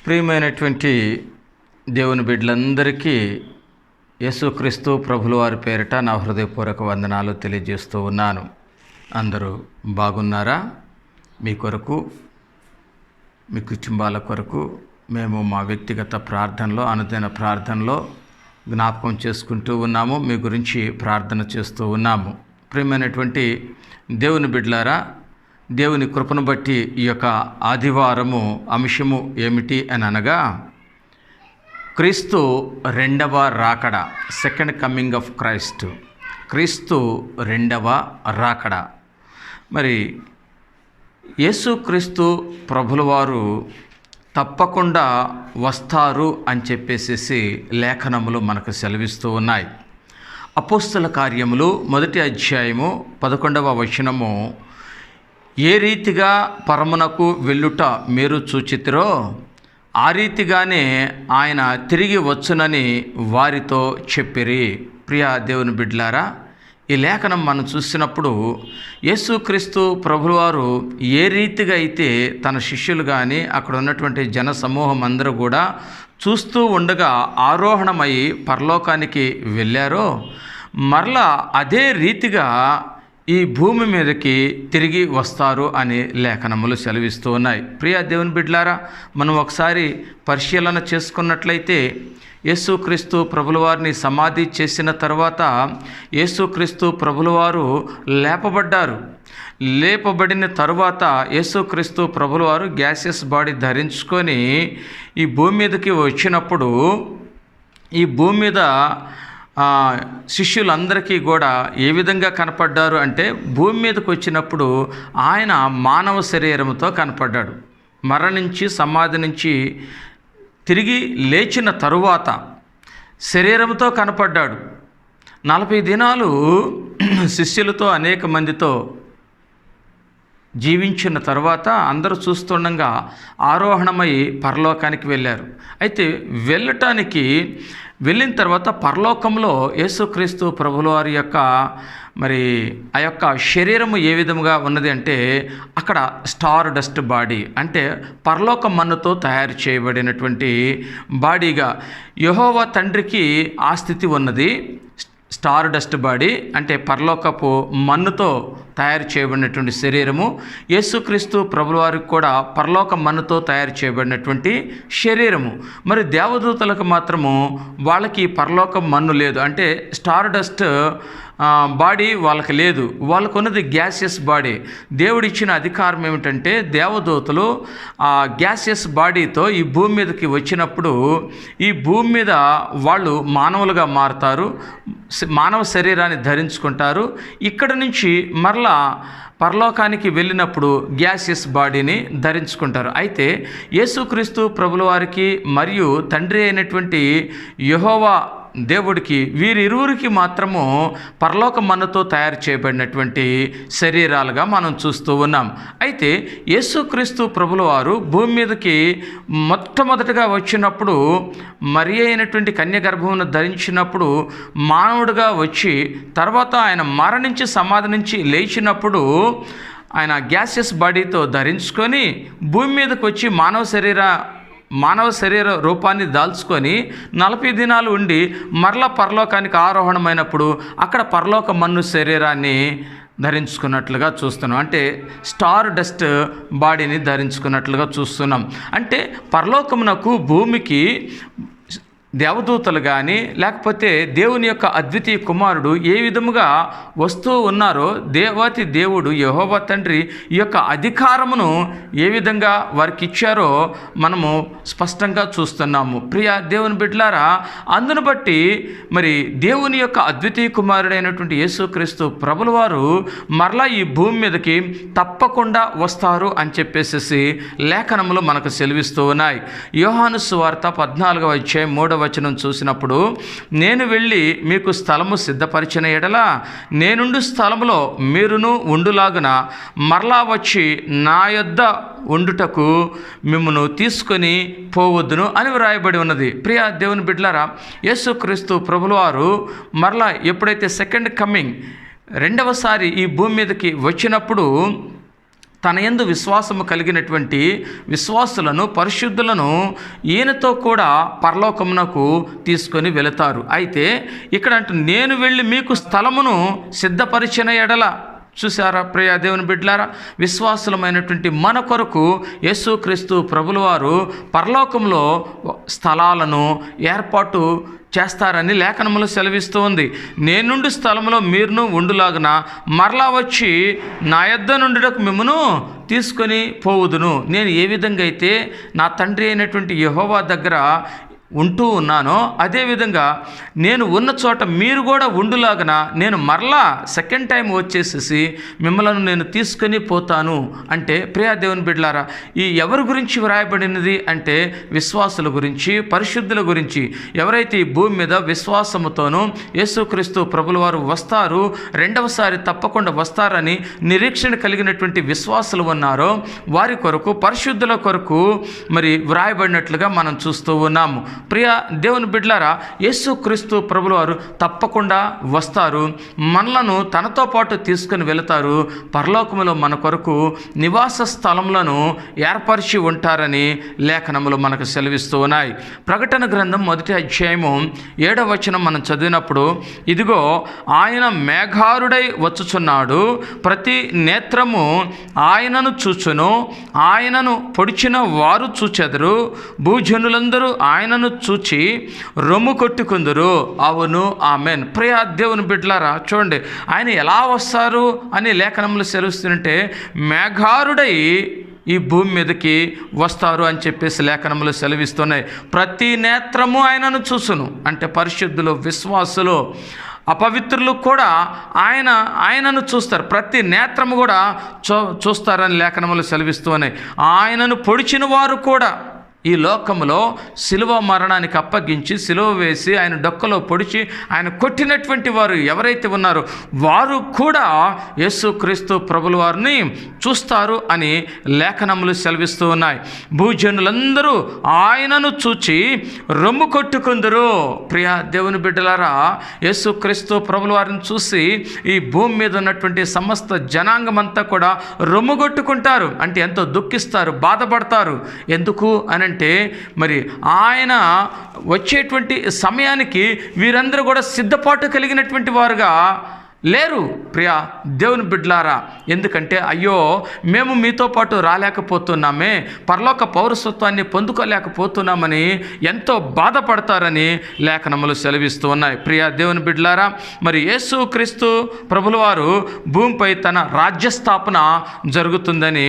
ప్రియమైనటువంటి దేవుని బిడ్డలందరికీ యేసుక్రీస్తు ప్రభుల వారి పేరిట నా హృదయపూర్వక వందనాలు తెలియజేస్తూ ఉన్నాను. అందరూ బాగున్నారా? మీ కొరకు, మీ కుటుంబాల కొరకు మేము మా వ్యక్తిగత ప్రార్థనలో, అనుదిన ప్రార్థనలో జ్ఞాపకం చేసుకుంటూ ఉన్నాము. మీ గురించి ప్రార్థన చేస్తూ ఉన్నాము. ప్రియమైనటువంటి దేవుని బిడ్డలారా, దేవుని కృపను బట్టి ఈ యొక్క ఆదివారము అంశము ఏమిటి అని అనగా, క్రీస్తు రెండవ రాకడ, సెకండ్ కమింగ్ ఆఫ్ క్రైస్ట్. క్రీస్తు రెండవ రాకడ. మరి యేసుక్రీస్తు ప్రభుల వారు తప్పకుండా వస్తారు అని చెప్పేసి లేఖనములు మనకు సెలవిస్తూ ఉన్నాయి. అపోస్తల కార్యములు 1వ అధ్యాయము 11వ వచనము, ఏ రీతిగా పరమునకు వెళ్ళుట మీరు చూచితిరో ఆ రీతిగానే ఆయన తిరిగి వచ్చునని వారితో చెప్పిరి. ప్రియ దేవుని బిడ్డలారా, ఈ లేఖనం మనం చూసినప్పుడు యేసుక్రీస్తు ప్రభువారు ఏ రీతిగా అయితే తన శిష్యులు కానీ అక్కడ ఉన్నటువంటి జన సమూహం అందరూ కూడా చూస్తూ ఉండగా ఆరోహణమై పరలోకానికి వెళ్ళారో, మరలా అదే రీతిగా ఈ భూమి మీదకి తిరిగి వస్తారు అని లేఖనములు సెలవిస్తూ ఉన్నాయి. ప్రియ దేవుని బిడ్డలారా, మనం ఒకసారి పరిశీలన చేసుకున్నట్లయితే యేసుక్రీస్తు ప్రభుల వారిని సమాధి చేసిన తర్వాత యేసుక్రీస్తు ప్రభుల వారు లేపబడ్డారు. లేపబడిన తరువాత యేసుక్రీస్తు ప్రభుల వారు గ్యాసియస్ బాడీ ధరించుకొని ఈ భూమి మీదకి వచ్చినప్పుడు, ఈ భూమి మీద శిష్యులందరికీ కూడా ఏ విధంగా కనపడ్డారు అంటే, భూమి మీదకి వచ్చినప్పుడు ఆయన మానవ శరీరంతో కనపడ్డాడు. మరణించి సమాధి నుంచి తిరిగి లేచిన తరువాత శరీరంతో కనపడ్డాడు. 40 దినాలు శిష్యులతో అనేక మందితో జీవించిన తర్వాత అందరూ చూస్తుండగా ఆరోహణమై పరలోకానికి వెళ్ళారు. అయితే వెళ్ళిన తర్వాత పరలోకంలో యేసుక్రీస్తు ప్రభుల వారి యొక్క ఆ యొక్క శరీరము ఏ విధముగా ఉన్నది అంటే, అక్కడ స్టార్ డస్ట్ బాడీ, అంటే పరలోక మన్నుతో తయారు చేయబడినటువంటి బాడీగా యెహోవా తండ్రికి ఆ స్థితి ఉన్నది. స్టార్ డస్ట్ బాడీ అంటే పరలోకపు మన్నుతో తయారు చేయబడినటువంటి శరీరము. యేసుక్రీస్తు ప్రభుల వారికి కూడా పరలోక మన్నుతో తయారు చేయబడినటువంటి శరీరము. మరి దేవదూతలకు మాత్రము వాళ్ళకి పరలోక మన్ను లేదు, అంటే స్టార్ డస్ట్ బాడీ వాళ్ళకి లేదు. వాళ్ళకు ఉన్నది గ్యాసియస్ బాడీ. దేవుడిచ్చిన అధికారం ఏమిటంటే, దేవదూతలు ఆ గ్యాసియస్ బాడీతో ఈ భూమి మీదకి వచ్చినప్పుడు ఈ భూమి మీద వాళ్ళు మానవులుగా మారుతారు, మానవ శరీరాన్ని ధరించుకుంటారు. ఇక్కడ నుంచి మరలా పరలోకానికి వెళ్ళినప్పుడు గ్యాసియస్ బాడీని ధరించుకుంటారు. అయితే యేసుక్రీస్తు ప్రభుల వారికి మరియు తండ్రి అయినటువంటి యెహోవా దేవుడికి, వీరిరువురికి మాత్రము పరలోక మన్నుతో తయారు చేయబడినటువంటి శరీరాలుగా మనం చూస్తూ ఉన్నాం. అయితే యేసుక్రీస్తు ప్రభుల వారు భూమి మీదకి మొట్టమొదటిగా వచ్చినప్పుడు, మరి అయినటువంటి కన్య గర్భమును ధరించినప్పుడు మానవుడిగా వచ్చి, తర్వాత ఆయన మరణించి సమాధి నుంచి లేచినప్పుడు ఆయన గ్యాసియస్ బాడీతో ధరించుకొని భూమి మీదకి వచ్చి మానవ శరీర రూపాన్ని దాల్చుకొని 40 దినాలు ఉండి మరలా పరలోకానికి ఆరోహణమైనప్పుడు అక్కడ పరలోక మన్ను శరీరాన్ని ధరించుకున్నట్లుగా చూస్తున్నాం. అంటే స్టార్ డస్ట్ బాడీని ధరించుకున్నట్లుగా చూస్తున్నాం. అంటే పరలోకమునకు, భూమికి దేవదూతలు కానీ లేకపోతే దేవుని యొక్క అద్వితీయ కుమారుడు ఏ విధముగా వస్తూ ఉన్నారో, దేవాతి దేవుడు యెహోవా తండ్రి ఈ యొక్క అధికారమును ఏ విధంగా వారికి ఇచ్చారో మనము స్పష్టంగా చూస్తున్నాము. ప్రియ దేవుని బిడ్డలారా, అందును బట్టి మరి దేవుని యొక్క అద్వితీయ కుమారుడైనటువంటి యేసుక్రీస్తు ప్రభుల వారు మరలా ఈ భూమి మీదకి తప్పకుండా వస్తారు అని చెప్పేసి లేఖనములు మనకు సెలవిస్తూ ఉన్నాయి. యోహాను సువార్త 14వ అధ్యాయం 3వ వచనం చూసినప్పుడు, నేను వెళ్ళి మీకు స్థలము సిద్ధపరిచిన ఎడల నేనుండు స్థలములో మీరును ఉండులాగున మరలా వచ్చి నా యొద్ద ఉండుటకు మిమ్మును తీసుకొని పోవద్దును అని వ్రాయబడి ఉన్నది. ప్రియ దేవుని బిడ్డలారా, యేసుక్రీస్తు ప్రభుల వారు మరలా ఎప్పుడైతే సెకండ్ కమింగ్, రెండవసారి ఈ భూమి మీదకి వచ్చినప్పుడు తన యందు విశ్వాసము కలిగినటువంటి విశ్వాసులను, పరిశుద్ధులను ఈయనతో కూడా పరలోకమునకు తీసుకొని వెళతారు. అయితే ఇక్కడ నేను వెళ్ళి మీకు స్థలమును సిద్ధపరిచిన ఎడల, చూసారా ప్రియ దేవుని బిడ్డలారా, విశ్వాసులమైనటువంటి మన కొరకు యేసుక్రీస్తు ప్రభుల వారు పరలోకంలో స్థలాలను ఏర్పాటు చేస్తారని లేఖనములు సెలవిస్తూ ఉంది. నేనుండు స్థలంలో మీరును ఉండులాగున మరలా వచ్చి నా యొద్ద నుండుటకు మిమ్మును తీసుకొని పోవుదును. నేను ఏ విధంగా అయితే నా తండ్రి అయినటువంటి యెహోవా దగ్గర ఉంటూ ఉన్నానో, అదేవిధంగా నేను ఉన్న చోట మీరు కూడా ఉండులాగన నేను మరలా సెకండ్ టైం వచ్చేసేసి మిమ్మల్ని నేను తీసుకొని పోతాను. అంటే ప్రియా దేవుని బిడ్డలారా, ఈ ఎవరి గురించి వ్రాయబడినది అంటే విశ్వాసుల గురించి, పరిశుద్ధుల గురించి. ఎవరైతే ఈ భూమి మీద విశ్వాసముతోనూ యేసుక్రీస్తు ప్రభుల వారు వస్తారు, రెండవసారి తప్పకుండా వస్తారని నిరీక్షణ కలిగినటువంటి విశ్వాసులు ఉన్నారో వారి కొరకు, పరిశుద్ధుల కొరకు మరి వ్రాయబడినట్లుగా మనం చూస్తూ ఉన్నాము. ప్రియ దేవుని బిడ్డలారా, యేసుక్రీస్తు ప్రభుల వారు తప్పకుండా వస్తారు, మనలను తనతో పాటు తీసుకుని వెళతారు, పరలోకములో మన కొరకు నివాస స్థలములను ఏర్పరిచి ఉంటారని లేఖనములు మనకు సెలవిస్తూ ఉన్నాయి. ప్రకటన గ్రంథం 1వ అధ్యాయము 7వ వచనం మనం చదివినప్పుడు, ఇదిగో ఆయన మేఘారుడై వచ్చుచున్నాడు, ప్రతి నేత్రము ఆయనను చూచును, ఆయనను పొడిచిన వారు చూచెదరు, భూజనులందరూ ఆయనను చూచి రొమ్ము కొట్టుకుందరు. అవును, ఆమెన్. ప్రియ దేవుని బిడ్డలారా, చూడండి ఆయన ఎలా వస్తారు అని లేఖనములు సెలవుస్తుంటే, మేఘారుడై ఈ భూమి మీదకి వస్తారు అని చెప్పేసి లేఖనములు సెలవిస్తున్నాయి. ప్రతి నేత్రము ఆయనను చూసును అంటే పరిశుద్ధులు, విశ్వాసులు, అపవిత్రులు కూడా ఆయనను చూస్తారు. ప్రతి నేత్రము కూడా చూస్తారని లేఖనములు సెలవిస్తూ ఉన్నాయి. ఆయనను పొడిచిన వారు కూడా ఈ లోకములో శిలువ మరణానికి అప్పగించి శిలువ వేసి ఆయన డొక్కలో పొడిచి ఆయన కొట్టినటువంటి వారు ఎవరైతే ఉన్నారో వారు కూడా యేసుక్రీస్తు ప్రభుల వారిని చూస్తారు అని లేఖనములు సెలవిస్తూ ఉన్నాయి. భూజనులందరూ ఆయనను చూచి రొమ్ము కొట్టుకుందరు. ప్రియ దేవుని బిడ్డలారా, యేసుక్రీస్తు ప్రభుల వారిని చూసి ఈ భూమి మీద ఉన్నటువంటి సమస్త జనాంగం అంతా కూడా రొమ్ము కొట్టుకుంటారు. అంటే ఎంతో దుఃఖిస్తారు, బాధపడతారు. ఎందుకు అని అంటే మరి ఆయన వచ్చేటువంటి సమయానికి వీరందరూ కూడా సిద్ధపాటు కలిగినటువంటి వారుగా లేరు. ప్రియా దేవుని బిడ్డలారా, ఎందుకంటే అయ్యో మేము మీతో పాటు రాలేకపోతున్నామే, పరలోక పౌరసత్వాన్ని పొందుకోలేకపోతున్నామని ఎంతో బాధపడతారని లేఖనములు సెలవిస్తూ ఉన్నాయి. ప్రియా దేవుని బిడ్డలారా, మరి యేసుక్రీస్తు ప్రభుల వారు భూమిపై తన రాజ్యస్థాపన జరుగుతుందని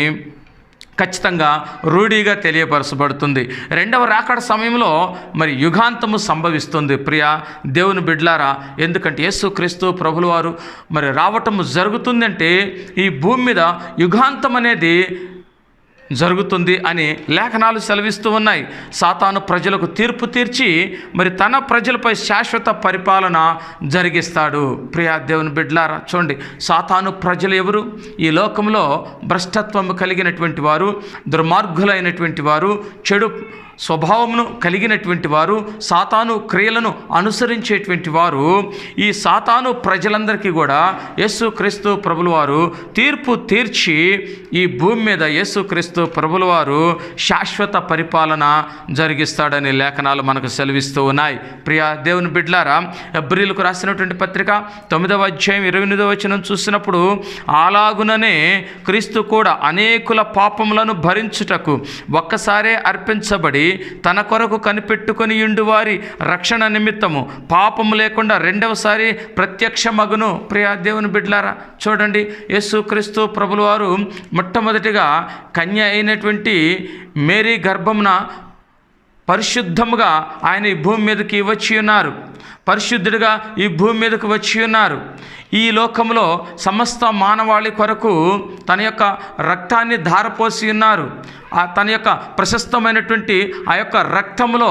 ఖచ్చితంగా రూఢిగా తెలియపరచబడుతుంది. రెండవ రాకడ సమయంలో మరి యుగాంతము సంభవిస్తుంది. ప్రియ దేవుని బిడ్డలారా, ఎందుకంటే యేసుక్రీస్తు ప్రభుల వారు మరి రావటము జరుగుతుందంటే ఈ భూమి మీద యుగాంతం అనేది జరుగుతుంది అని లేఖనాలు సెలవిస్తూ ఉన్నాయి. సాతాను ప్రజలకు తీర్పు తీర్చి మరి తన ప్రజలపై శాశ్వత పరిపాలన జరిగిస్తాడు. ప్రియా దేవుని బిడ్డలారా, చూడండి సాతాను ప్రజలు ఎవరు? ఈ లోకంలో భ్రష్టత్వం కలిగినటువంటి వారు, దుర్మార్గులైనటువంటి వారు, చెడు స్వభావమును కలిగినటువంటి వారు, సాతాను క్రియలను అనుసరించేటువంటి వారు. ఈ సాతాను ప్రజలందరికీ కూడా యేసుక్రీస్తు ప్రభుల వారు తీర్పు తీర్చి ఈ భూమి మీద యేసుక్రీస్తు ప్రభుల వారు శాశ్వత పరిపాలన జరిగిస్తాడని లేఖనాలు మనకు సెలవిస్తూ ఉన్నాయి. ప్రియ దేవుని బిడ్డలారా, హెబ్రీయులకు రాసినటువంటి పత్రిక 9వ అధ్యాయం 28వ వచనం చూసినప్పుడు, అలాగుననే క్రీస్తు కూడా అనేకుల పాపములను భరించుటకు ఒక్కసారే అర్పించబడి తన కొరకు కనిపెట్టుకొని యుండు వారి రక్షణ నిమిత్తము పాపము లేకుండా రెండవసారి ప్రత్యక్షమగును. ప్రియ దేవుని బిడ్డలారా, చూడండి యేసుక్రీస్తు ప్రభుల వారు మొట్టమొదటిగా కన్య అయినటువంటి మేరీ గర్భమున పరిశుద్ధముగా ఆయన ఈ భూమి మీదకి వచ్చి ఉన్నారు. పరిశుద్ధుడిగా ఈ భూమి మీదకు వచ్చి ఉన్నారు. ఈ లోకంలో సమస్త మానవాళి కొరకు తన యొక్క రక్తాన్ని ధారపోసి ఉన్నారు. తన యొక్క ప్రశస్తమైనటువంటి ఆ యొక్క రక్తంలో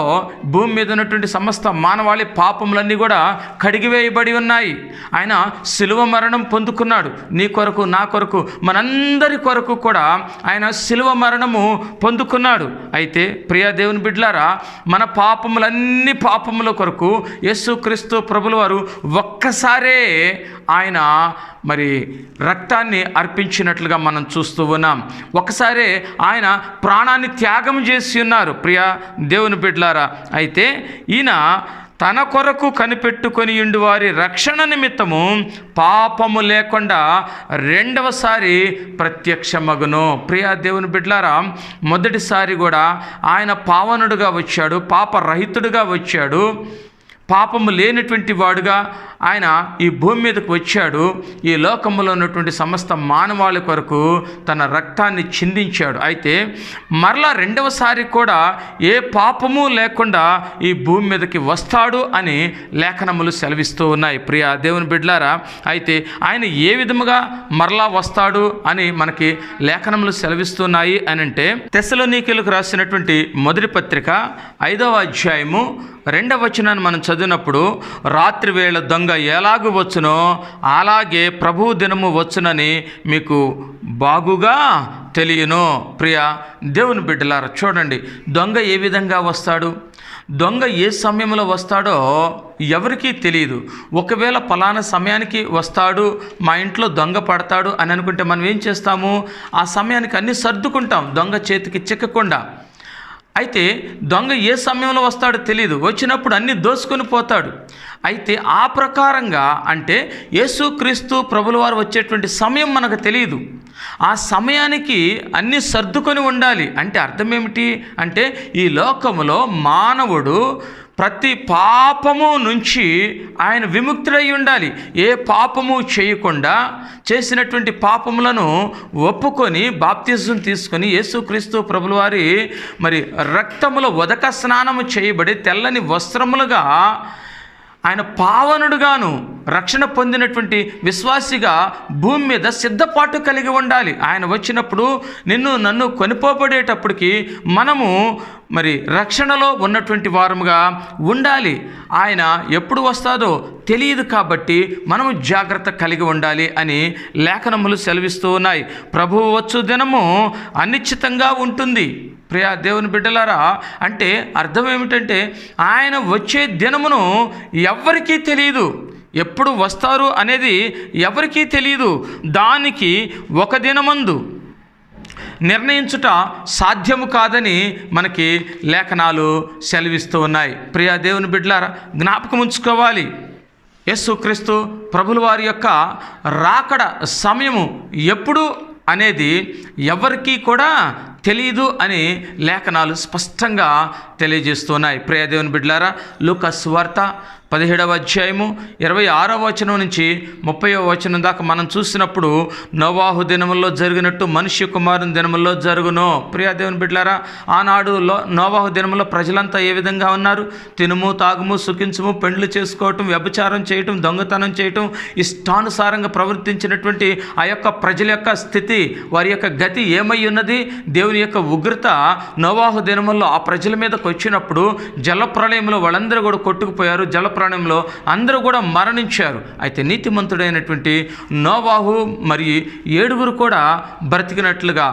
భూమి మీద ఉన్నటువంటి సమస్త మానవాళి పాపములన్నీ కూడా కడిగివేయబడి ఉన్నాయి. ఆయన శిలువ మరణం పొందుకున్నాడు. నీ కొరకు, నా కొరకు, మనందరి కొరకు కూడా ఆయన శిలువ మరణము పొందుకున్నాడు. అయితే ప్రియ దేవుని బిడ్డలారా, మన పాపములన్నీ పాపముల కొరకు యేసుక్రీస్తు ప్రభుల వారు ఒక్కసారే ఆయన మరి రక్తాన్ని అర్పించినట్లుగా మనం చూస్తూ ఉన్నాం. ఒకసారి ఆయన ప్రాణాన్ని త్యాగం చేసి ఉన్నారు ప్రియ దేవుని బిడ్డలారా. అయితే ఈయన తన కొరకు కనిపెట్టుకొని ఉండి వారి రక్షణ నిమిత్తము పాపము లేకుండా రెండవసారి ప్రత్యక్షమగును. ప్రియ దేవుని బిడ్డలారా, మొదటిసారి కూడా ఆయన పావనుడుగా వచ్చాడు, పాపరహితుడుగా వచ్చాడు, పాపము లేనటువంటి వాడుగా ఆయన ఈ భూమి మీదకు వచ్చాడు. ఈ లోకంలో ఉన్నటువంటి సమస్త మానవాళి కొరకు తన రక్తాన్ని చిందించాడు. అయితే మరలా రెండవసారి కూడా ఏ పాపము లేకుండా ఈ భూమి మీదకి వస్తాడు అని లేఖనములు సెలవిస్తూ ఉన్నాయి ప్రియ దేవుని బిడ్డలారా. అయితే ఆయన ఏ విధముగా మరలా వస్తాడు అని మనకి లేఖనములు సెలవిస్తున్నాయి అని అంటే, తెస్సలోనికీయులకు రాసినటువంటి మొదటి పత్రిక 5వ అధ్యాయము 2వ వచనాన్ని మనం చదివినప్పుడు, రాత్రి వేళ దొంగ ఎలాగూ వచ్చునో అలాగే ప్రభువు దినము వచ్చునని మీకు బాగుగా తెలియను. ప్రియ దేవుని బిడ్డలారా, చూడండి, దొంగ ఏ విధంగా వస్తాడు, దొంగ ఏ సమయంలో వస్తాడో ఎవరికీ తెలియదు. ఒకవేళ పలానా సమయానికి వస్తాడు, మా ఇంట్లో దొంగ పడతాడు అని అనుకుంటే మనం ఏం చేస్తాము? ఆ సమయానికి అన్నీ సర్దుకుంటాం దొంగ చేతికి చిక్కకుండా. అయితే దొంగ ఏ సమయంలో వస్తాడో తెలియదు, వచ్చినప్పుడు అన్నీ దోసుకొని పోతాడు. అయితే ఆ ప్రకారంగా అంటే యేసుక్రీస్తు ప్రభుల వారు వచ్చేటువంటి సమయం మనకు తెలియదు. ఆ సమయానికి అన్నీ సర్దుకొని ఉండాలి. అంటే అర్థం ఏమిటి అంటే, ఈ లోకములో మానవుడు ప్రతి పాపము నుంచి ఆయన విముక్తుడై ఉండాలి. ఏ పాపము చేయకుండా చేసినటువంటి పాపములను ఒప్పుకొని బాప్తిజం తీసుకొని యేసుక్రీస్తు ప్రభుల వారి మరి రక్తములో ఉదక స్నానము చేయబడి తెల్లని వస్త్రములుగా ఆయన పావనుడుగాను రక్షణ పొందినటువంటి విశ్వాసిగా భూమి మీద సిద్ధపాటు కలిగి ఉండాలి. ఆయన వచ్చినప్పుడు నిన్ను నన్ను కొనిపోబడేటప్పటికి మనము మరి రక్షణలో ఉన్నటువంటి వారముగా ఉండాలి. ఆయన ఎప్పుడు వస్తాడో తెలియదు కాబట్టి మనము జాగ్రత్త కలిగి ఉండాలి అని లేఖనములు సెలవిస్తూ ఉన్నాయి. ప్రభువు వచ్చు దినము అనిశ్చితంగా ఉంటుంది. ప్రియ దేవుని బిడ్డలారా, అంటే అర్థం ఏమిటంటే, ఆయన వచ్చే దినమును ఎవ్వరికీ తెలియదు. ఎప్పుడు వస్తారు అనేది ఎవరికీ తెలియదు. దానికి ఒక దినమందు నిర్ణయించుట సాధ్యము కాదని మనకి లేఖనాలు సెలవిస్తూ ఉన్నాయి. ప్రియ దేవుని బిడ్డలారా, జ్ఞాపకం ఉంచుకోవాలి, యేసుక్రీస్తు ప్రభుల వారి యొక్క రాకడ సమయము ఎప్పుడు అనేది ఎవరికీ కూడా తెలియదు అని లేఖనాలు స్పష్టంగా తెలియజేస్తున్నాయి. ప్రియ దేవుని బిడ్డలారా, లూకా సువార్త 17వ అధ్యాయము 26వ వచనం నుంచి 30వ వచనం దాకా మనం చూసినప్పుడు, నోవాహు దినముల్లో జరిగినట్టు మనుష్య కుమారుని దినముల్లో జరుగును. ప్రియ దేవుని బిడ్డలారా, ఆనాడు నోవాహు దినములో ప్రజలంతా ఏ విధంగా ఉన్నారు? తినుము, తాగుము, సుఖించుము, పెండ్లు చేసుకోవటం, వ్యభిచారం చేయటం, దొంగతనం చేయటం, ఇష్టానుసారంగా ప్రవర్తించినటువంటి ఆ యొక్క ప్రజల యొక్క స్థితి, వారి యొక్క గతి ఏమై ఉన్నది? దేవుని యొక్క ఉగ్రత నోవాహు దినముల్లో ఆ ప్రజల మీదకి వచ్చినప్పుడు జలప్రళయంలో వాళ్ళందరూ కూడా కొట్టుకుపోయారు. జలప్రళయంలో అందరూ కూడా మరణించారు. అయితే నీతిమంతుడైనటువంటి నోవాహు మరి 7 కూడా బ్రతికినట్లుగా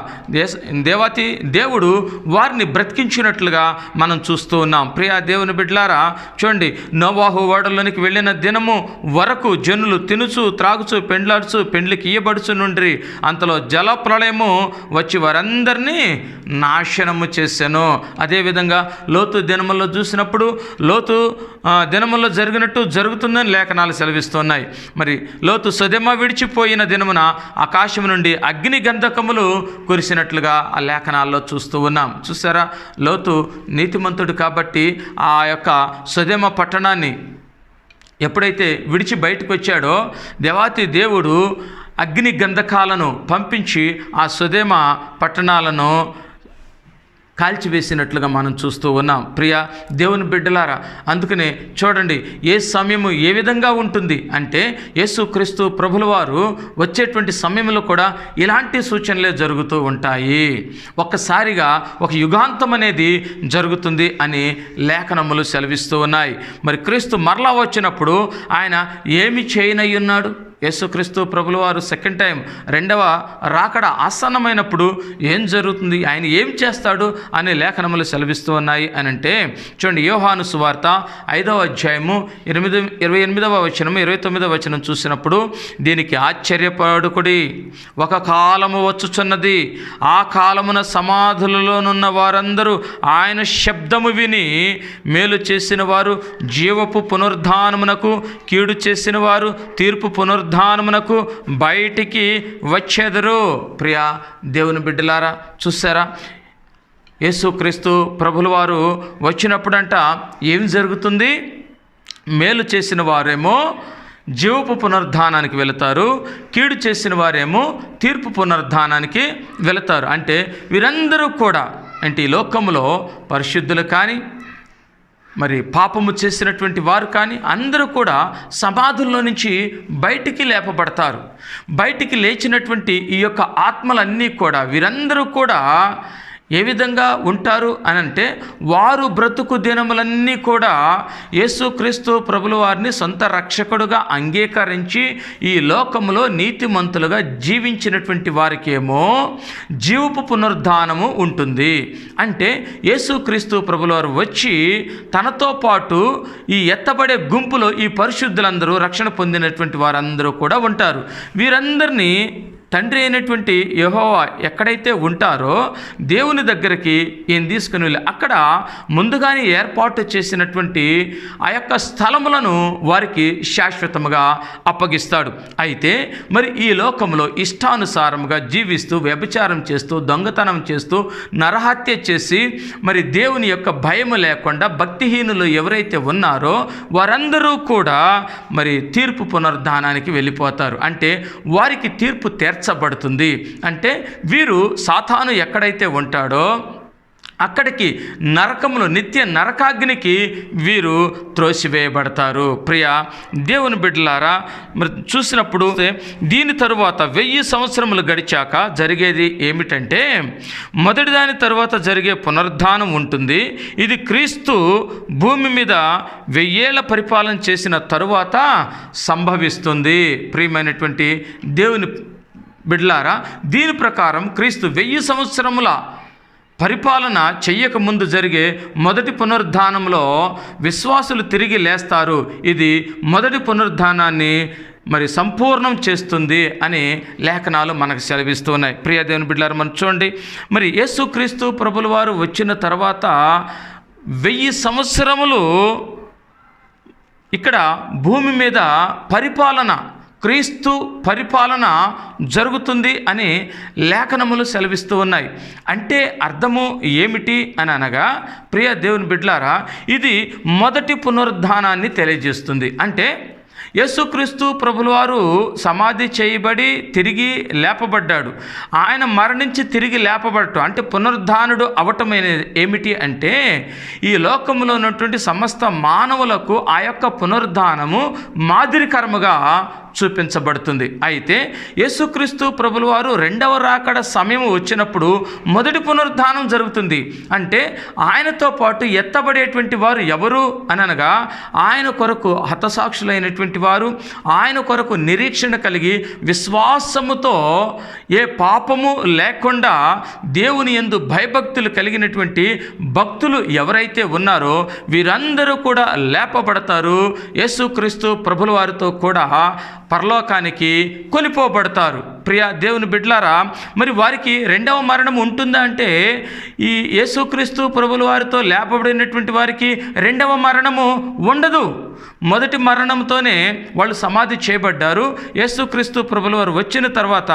దేవుడు వారిని బ్రతికించినట్లుగా మనం చూస్తూ ఉన్నాం. ప్రియ దేవుని బిడ్డలారా, చూడండి, నోవాహు ఓడలోనికి వెళ్ళిన దినము వరకు జనులు తినుచు త్రాగుచు పెండ్లాడుచు పెండ్లికి ఇయ్యబడుచు నుండి అంతలో జలప్రళయము వచ్చి వారందరినీ నాశనము చేశాను. అదేవిధంగా లోతు దినముల్లో చూసినప్పుడు లోతు దినముల్లో జరిగినట్టు జరుగుతుందని లేఖనాలు సెలవిస్తున్నాయి. మరి లోతు సొదొమ విడిచిపోయిన దినమున ఆకాశం నుండి అగ్ని గంధకములు కురిసినట్లుగా ఆ లేఖనాల్లో చూస్తూ ఉన్నాం. చూసారా, లోతు నీతిమంతుడు కాబట్టి ఆ యొక్క సొదొమ పట్టణాన్ని ఎప్పుడైతే విడిచి బయటకు వచ్చాడో దేవాతి దేవుడు అగ్ని గంధకాలను పంపించి ఆ సొదొమ పట్టణాలను కాల్చివేసినట్లుగా మనం చూస్తూ ఉన్నాం. ప్రియ దేవుని బిడ్డలారా, అందుకనే చూడండి, ఏ సమయము ఏ విధంగా ఉంటుంది అంటే, యేసుక్రీస్తు ప్రభుల వారు వచ్చేటువంటి సమయంలో కూడా ఇలాంటి సూచనలే జరుగుతూ ఉంటాయి. ఒక్కసారిగా ఒక యుగాంతం అనేది జరుగుతుంది అని లేఖనములు సెలవిస్తూ ఉన్నాయి. మరి క్రీస్తు మరలా వచ్చినప్పుడు ఆయన ఏమి చేయనై ఉన్నాడు? యేసుక్రీస్తు ప్రభుల వారు సెకండ్ టైం రెండవ రాకడ ఆసన్నమైనప్పుడు ఏం జరుగుతుంది, ఆయన ఏం చేస్తాడు అనే లేఖనములు సెలవిస్తూ ఉన్నాయి అని అంటే చూడండి, యోహాను సువార్త 5వ అధ్యాయము 28వ వచనము 29వ వచనం చూసినప్పుడు, దీనికి ఆశ్చర్యపడుకుడి, ఒక కాలము వచ్చుచున్నది, ఆ కాలమున సమాధులలోనున్న వారందరూ ఆయన శబ్దము విని మేలు చేసిన వారు జీవపు పునరుద్ధానమునకు, కీడు చేసిన వారు తీర్పు పునరుద్ధానమునకు బయటికి వచ్చేదరు. ప్రియా దేవుని బిడ్డలారా, చూసారా, యేసుక్రీస్తు ప్రభుల వారు వచ్చినప్పుడంట ఏం జరుగుతుంది? మేలు చేసిన వారేమో జీవపు పునరుద్ధానానికి వెళతారు, కీడు చేసిన వారేమో తీర్పు పునరుద్ధానానికి వెళతారు. అంటే వీరందరూ కూడా, అంటే ఈ లోకంలో పరిశుద్ధులు కానీ మరి పాపము చేసినటువంటి వారు కానీ అందరూ కూడా సమాధుల్లో నుంచి బయటికి లేపబడతారు. బయటికి లేచినటువంటి ఈ యొక్క ఆత్మలన్నీ కూడా వీరందరూ కూడా ఏ విధంగా ఉంటారు అని అంటే, వారు బ్రతుకు దినములన్నీ కూడా యేసుక్రీస్తు ప్రభుల వారిని సొంత రక్షకుడుగా అంగీకరించి ఈ లోకములో నీతిమంతులుగా జీవించినటువంటి వారికేమో జీవపు పునరుద్ధానము ఉంటుంది. అంటే యేసుక్రీస్తు ప్రభుల వారు వచ్చి తనతో పాటు ఈ ఎత్తబడే గుంపులో ఈ పరిశుద్ధులందరూ, రక్షణ పొందినటువంటి వారందరూ కూడా ఉంటారు. వీరందరినీ తండ్రి అయినటువంటి యెహోవా ఎక్కడైతే ఉంటారో దేవుని దగ్గరికి ఈయన తీసుకుని వెళ్ళి అక్కడ ముందుగానే ఏర్పాటు చేసినటువంటి ఆ యొక్క స్థలములను వారికి శాశ్వతముగా అప్పగిస్తాడు. అయితే మరి ఈ లోకంలో ఇష్టానుసారముగా జీవిస్తూ, వ్యభిచారం చేస్తూ, దొంగతనం చేస్తూ, నరహత్య చేసి, మరి దేవుని యొక్క భయము లేకుండా భక్తిహీనులు ఎవరైతే ఉన్నారో వారందరూ కూడా మరి తీర్పు పునరుద్ధానానికి వెళ్ళిపోతారు. అంటే వారికి తీర్పు తీర్చబడుతుంది. అంటే వీరు సాతాను ఎక్కడైతే ఉంటాడో అక్కడికి నరకములో, నిత్య నరకాగ్నికి వీరు త్రోసివేయబడతారు. ప్రియ దేవుని బిడ్డలారా, మరి చూసినప్పుడు దీని తరువాత 1000 సంవత్సరములు గడిచాక జరిగేది ఏమిటంటే, మొదటి దాని తరువాత జరిగే పునరుద్ధానం ఉంటుంది. ఇది క్రీస్తు భూమి మీద 1000 ఏళ్ల పరిపాలన చేసిన తరువాత సంభవిస్తుంది. ప్రియమైనటువంటి దేవుని బిడ్డలారా, దీని ప్రకారం క్రీస్తు 1000 సంవత్సరముల పరిపాలన చెయ్యకముందు జరిగే మొదటి పునరుద్ధానంలో విశ్వాసులు తిరిగి లేస్తారు. ఇది మొదటి పునరుద్ధానాన్ని మరి సంపూర్ణం చేస్తుంది అని లేఖనాలు మనకు సెలవిస్తూ ఉన్నాయి. ప్రియ దేవుని బిడ్డలారా, మనం చూడండి, మరి యేసుక్రీస్తు ప్రభుల వారు వచ్చిన తర్వాత 1000 సంవత్సరములు ఇక్కడ భూమి మీద పరిపాలన, క్రీస్తు పరిపాలన జరుగుతుంది అని లేఖనములు సెలవిస్తూ ఉన్నాయి. అంటే అర్థము ఏమిటి అని అనగా, ప్రియ దేవుని బిడ్డలారా, ఇది మొదటి పునరుద్ధానాన్ని తెలియజేస్తుంది. అంటే యేసుక్రీస్తు ప్రభుల వారు సమాధి చేయబడి తిరిగి లేపబడ్డాడు. ఆయన మరణించి తిరిగి లేపబడటం అంటే పునరుద్ధానుడు అవటమైనది ఏమిటి అంటే, ఈ లోకంలో ఉన్నటువంటి సమస్త మానవులకు ఆ యొక్క పునరుద్ధానము మాదిరికరముగా చూపించబడుతుంది. అయితే యేసుక్రీస్తు ప్రభుల వారు రెండవ రాకడ సమయం వచ్చినప్పుడు మొదటి పునరుద్ధానం జరుగుతుంది. అంటే ఆయనతో పాటు ఎత్తబడేటువంటి వారు ఎవరు అని అనగా, ఆయన కొరకు హతసాక్షులైనటువంటి వారు, ఆయన కొరకు నిరీక్షణ కలిగి విశ్వాసముతో ఏ పాపము లేకుండా దేవుని యందు భయభక్తులు కలిగినటువంటి భక్తులు ఎవరైతే ఉన్నారో వీరందరూ కూడా లేపబడతారు. యేసుక్రీస్తు ప్రభుల వారితో కూడా పరలోకానికి కొనిపోబడతారు. ప్రియ దేవుని బిడ్డలారా, మరి వారికి రెండవ మరణం ఉంటుందా అంటే, ఈ యేసుక్రీస్తు ప్రభుల వారితో లేపబడినటువంటి వారికి రెండవ మరణము ఉండదు. మొదటి మరణంతోనే వాళ్ళు సమాధి చేయబడ్డారు. యేసుక్రీస్తు ప్రభుల వారు వచ్చిన తర్వాత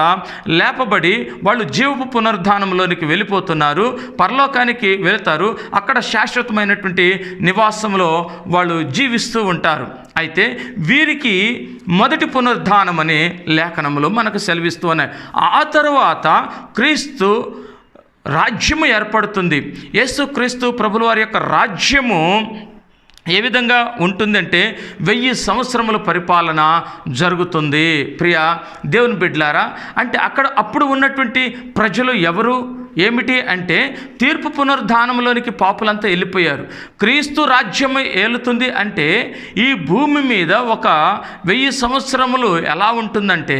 లేపబడి వాళ్ళు జీవపు పునరుద్ధానంలోనికి వెళ్ళిపోతున్నారు, పరలోకానికి వెళతారు. అక్కడ శాశ్వతమైనటువంటి నివాసంలో వాళ్ళు జీవిస్తూ ఉంటారు. అయితే వీరికి మొదటి పునరుద్ధానం అనే లేఖనములు మనకు సెలవిస్తూ ఉన్నాయి. ఆ తరువాత క్రీస్తు రాజ్యము ఏర్పడుతుంది. యేసుక్రీస్తు ప్రభుల వారి యొక్క రాజ్యము ఏ విధంగా ఉంటుందంటే 1000 సంవత్సరముల పరిపాలన జరుగుతుంది. ప్రియ దేవుని బిడ్డలారా, అంటే అప్పుడు ఉన్నటువంటి ప్రజలు ఎవరు ఏమిటి అంటే తీర్పు పునరుద్ధానంలోనికి పాపులంతా వెళ్ళిపోయారు. క్రీస్తు రాజ్యం ఏలుతుంది అంటే ఈ భూమి మీద ఒక 1000 సంవత్సరములు ఎలా ఉంటుందంటే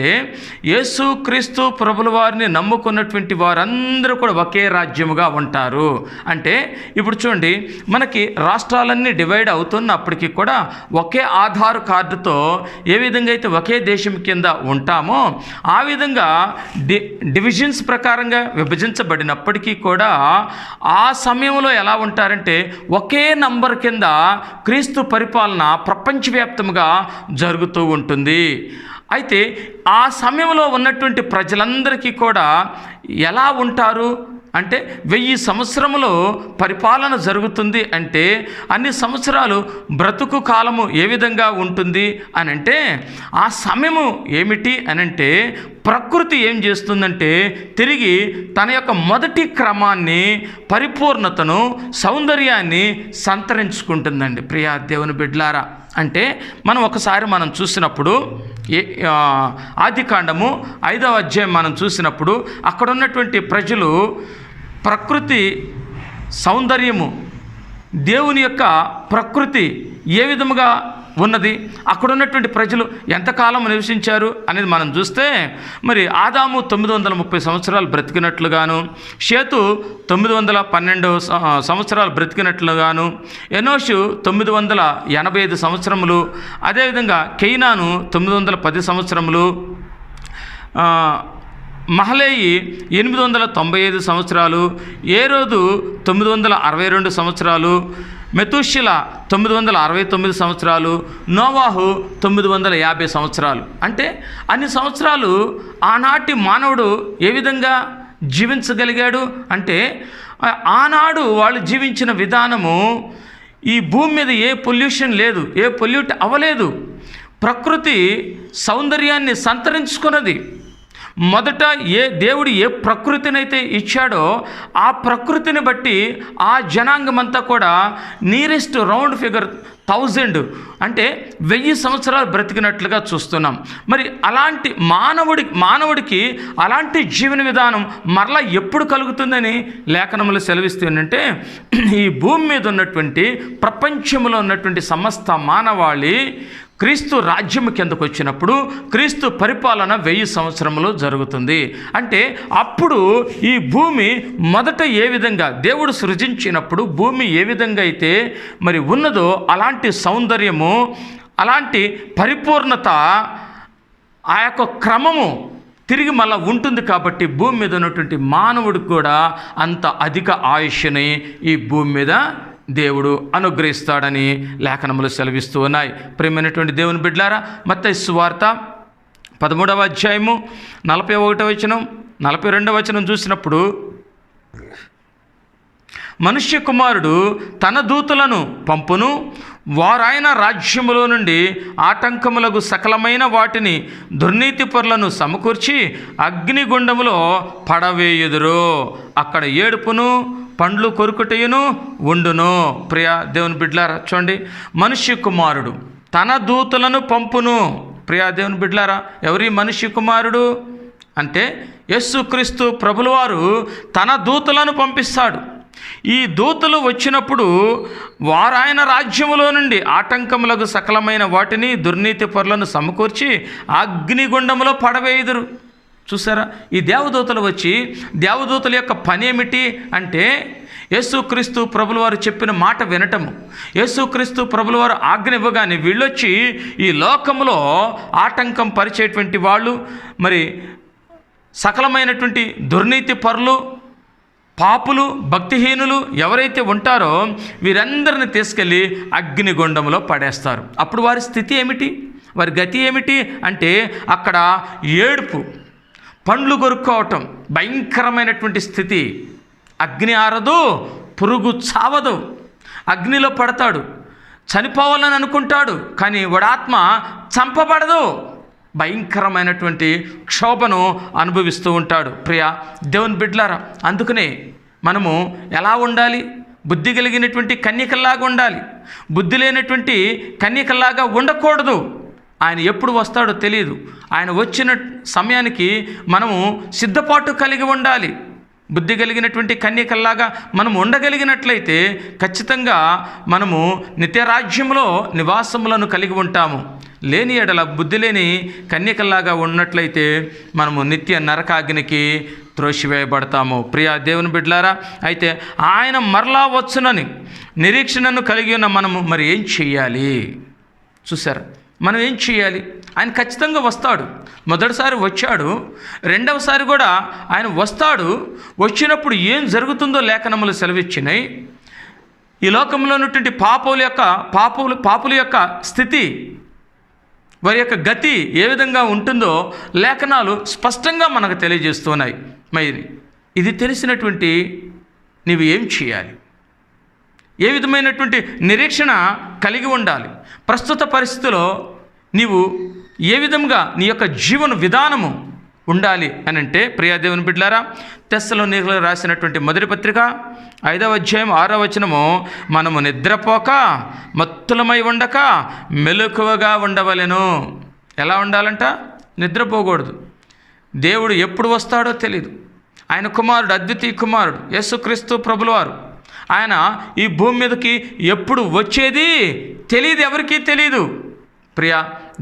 యేసు క్రీస్తు ప్రభుల వారిని నమ్ముకున్నటువంటి వారందరూ కూడా ఒకే రాజ్యముగా ఉంటారు. అంటే ఇప్పుడు చూడండి, మనకి రాష్ట్రాలన్నీ డివైడ్ అవుతున్నప్పటికీ కూడా ఒకే ఆధార్ కార్డుతో ఏ విధంగా అయితే ఒకే దేశం కింద ఉంటామో ఆ విధంగా డివిజన్స్ ప్రకారంగా విభజించబడినప్పటికీ కూడా ఆ సమయంలో ఎలా ఉంటారంటే ఒకే నంబర్ కింద క్రీస్తు పరిపాలన ప్రపంచవ్యాప్తంగా జరుగుతూ ఉంటుంది. అయితే ఆ సమయంలో ఉన్నటువంటి ప్రజలందరికీ కూడా ఎలా ఉంటారు అంటే 1000 సంవత్సరములు పరిపాలన జరుగుతుంది అంటే అన్ని సంవత్సరాలు బ్రతుకు కాలము ఏ విధంగా ఉంటుంది అని అంటే ఆ సమయము ఏమిటి అనంటే ప్రకృతి ఏం చేస్తుందంటే తిరిగి తన యొక్క మొదటి క్రమాన్ని, పరిపూర్ణతను, సౌందర్యాన్ని సంతరించుకుంటుందండి. ప్రియా దేవుని బిడ్డలారా, అంటే మనం చూసినప్పుడు ఆదికాండము 5వ అధ్యాయం మనం చూసినప్పుడు అక్కడ ఉన్నటువంటి ప్రజలు ప్రకృతి సౌందర్యము, దేవుని యొక్క ప్రకృతి ఏ విధముగా ఉన్నది, అక్కడ ఉన్నటువంటి ప్రజలు ఎంతకాలం నివసించారు అనేది మనం చూస్తే మరి ఆదాము 930 సంవత్సరాలు బ్రతికినట్లుగాను, షేతు 912 సంవత్సరాలు బ్రతికినట్లుగాను, ఎనోషు 985 సంవత్సరములు, అదేవిధంగా కెయినాను 910 సంవత్సరములు, మహలేయి 895 సంవత్సరాలు, ఏరోదు 962 సంవత్సరాలు, మెతుషిల 969 సంవత్సరాలు, నోవాహు 950 సంవత్సరాలు. అంటే అన్ని సంవత్సరాలు ఆనాటి మానవుడు ఏ విధంగా జీవించగలిగాడు అంటే ఆనాడు వాళ్ళు జీవించిన విధానము, ఈ భూమి మీద ఏ పొల్యూషన్ లేదు, ఏ పొల్యూట్ అవ్వలేదు, ప్రకృతి సౌందర్యాన్ని సంతరించుకున్నది. మొదట దేవుడు ఏ ప్రకృతినైతే ఇచ్చాడో ఆ ప్రకృతిని బట్టి ఆ జనాంగమంతా కూడా నియరెస్ట్ రౌండ్ ఫిగర్ 1000 అంటే 1000 సంవత్సరాలు బ్రతికినట్లుగా చూస్తున్నాం. మరి అలాంటి మానవుడికి అలాంటి జీవన విధానం మరలా ఎప్పుడు కలుగుతుందని లేఖనములు సెలవిస్తుందంటే ఈ భూమి మీద ఉన్నటువంటి ప్రపంచంలో ఉన్నటువంటి సమస్త మానవాళి క్రీస్తు రాజ్యం కిందకు వచ్చినప్పుడు క్రీస్తు పరిపాలన 1000 సంవత్సరములు జరుగుతుంది. అంటే అప్పుడు ఈ భూమి మొదట ఏ విధంగా దేవుడు సృజించినప్పుడు భూమి ఏ విధంగా అయితే మరి ఉన్నదో అలాంటి సౌందర్యము, అలాంటి పరిపూర్ణత, ఆ యొక్క క్రమము తిరిగి మళ్ళీ ఉంటుంది. కాబట్టి భూమి మీద ఉన్నటువంటి మానవుడికి కూడా అంత అధిక ఆయుష్ని ఈ భూమి మీద దేవుడు అనుగ్రహిస్తాడని లేఖనములు సెలవిస్తూ ఉన్నాయి. ప్రియమైనటువంటి దేవుని బిడ్డలారా, మత్తయి సువార్త 13వ అధ్యాయము 41వ వచనం 42వ వచనం చూసినప్పుడు మనుష్య కుమారుడు తన దూతలను పంపును, వారాయన రాజ్యములో నుండి ఆటంకములకు సకలమైన వాటిని దుర్నీతిపరులను సమకూర్చి అగ్నిగుండములో పడవేయుదురు, అక్కడ ఏడుపును పండ్లు కొరుకుటయును ఉండును. ప్రియా దేవుని బిడ్డలారా చూడండి, మనుష్య కుమారుడు తన దూతలను పంపును. ప్రియా దేవుని బిడ్డలారా, ఎవరి మనుష్య కుమారుడు అంటే యేసుక్రీస్తు ప్రభుల వారు తన దూతలను పంపిస్తాడు. ఈ దూతలు వచ్చినప్పుడు వారాయన రాజ్యములో నుండి ఆటంకములకు సకలమైన వాటిని దుర్నీతి పరులను సమకూర్చి అగ్నిగుండములో పడవేయుదురు. చూసారా, ఈ దేవదూతలు వచ్చి దేవదూతల యొక్క పని ఏమిటి అంటే యేసుక్రీస్తు ప్రభుల వారు చెప్పిన మాట వినటము, యేసుక్రీస్తు ప్రభుల వారు ఆజ్ఞ ఇవ్వగానే వీళ్ళొచ్చి ఈ లోకంలో ఆటంకం పరిచేటువంటి వాళ్ళు, మరి సకలమైనటువంటి దుర్నీతి పరులు, పాపులు, భక్తిహీనులు ఎవరైతే ఉంటారో వీరందరిని తీసుకెళ్ళి అగ్నిగుండంలో పడేస్తారు. అప్పుడు వారి స్థితి ఏమిటి, వారి గతి ఏమిటి అంటే అక్కడ ఏడుపు, పండ్లు కొరుక్కోవటం, భయంకరమైనటువంటి స్థితి. అగ్ని ఆరదు, పురుగు చావదు, అగ్నిలో పడతాడు, చనిపోవాలని అనుకుంటాడు కానీ వాడి ఆత్మ చంపబడదు. భయంకరమైనటువంటి క్షోభను అనుభవిస్తూ ఉంటాడు. ప్రియా దేవుని బిడ్డలారా, అందుకనే మనము ఎలా ఉండాలి, బుద్ధి కలిగినటువంటి కన్యకల్లాగా ఉండాలి. బుద్ధి లేనటువంటి కన్యకల్లాగా ఉండకూడదు. ఆయన ఎప్పుడు వస్తాడో తెలియదు. ఆయన వచ్చిన సమయానికి మనము సిద్ధపాటు కలిగి ఉండాలి. బుద్ధి కలిగినటువంటి కన్యకల్లాగా మనం ఉండగలిగినట్లయితే ఖచ్చితంగా మనము నిత్యరాజ్యంలో నివాసములను కలిగి ఉంటాము. లేని ఎడల బుద్ధి లేని కన్యకల్లాగా ఉన్నట్లయితే మనము నిత్య నరకాగ్నికి త్రోసివేయబడతాము. ప్రియా దేవుని బిడ్డలారా, అయితే ఆయన మరలా వచ్చునని నిరీక్షణను కలిగి ఉన్న మనము మరి ఏం చెయ్యాలి? చూసారా, మనం ఏం చేయాలి? ఆయన ఖచ్చితంగా వస్తాడు. మొదటిసారి వచ్చాడు, రెండవసారి కూడా ఆయన వస్తాడు. వచ్చినప్పుడు ఏం జరుగుతుందో లేఖనములు సెలవిచ్చినాయి. ఈ లోకంలో ఉన్నటువంటి పాపుల యొక్క స్థితి, వారి యొక్క గతి ఏ విధంగా ఉంటుందో లేఖనాలు స్పష్టంగా మనకు తెలియజేస్తున్నాయి. మరి ఇది తెలిసినటువంటి నీవు ఏం చేయాలి? ఏ విధమైనటువంటి నిరీక్షణ కలిగి ఉండాలి? ప్రస్తుత పరిస్థితిలో నీవు ఏ విధంగా నీ యొక్క జీవన విధానము ఉండాలి అని అంటే, ప్రియా దేవుని బిడ్డలారా, తెస్సలోనికీయులకు రాసినటువంటి మొదటి పత్రిక 5వ అధ్యాయం 6వ వచనము, మనము నిద్రపోక మత్తులమై ఉండక మెలకువగా ఉండవలెను. ఎలా ఉండాలంట? నిద్రపోకూడదు. దేవుడు ఎప్పుడు వస్తాడో తెలియదు. ఆయన కుమారుడు, అద్వితీయ కుమారుడు యేసుక్రీస్తు ప్రభులవారు, ఆయన ఈ భూమి మీదకి ఎప్పుడు వచ్చేది తెలియదు, ఎవరికీ తెలియదు. ప్రియా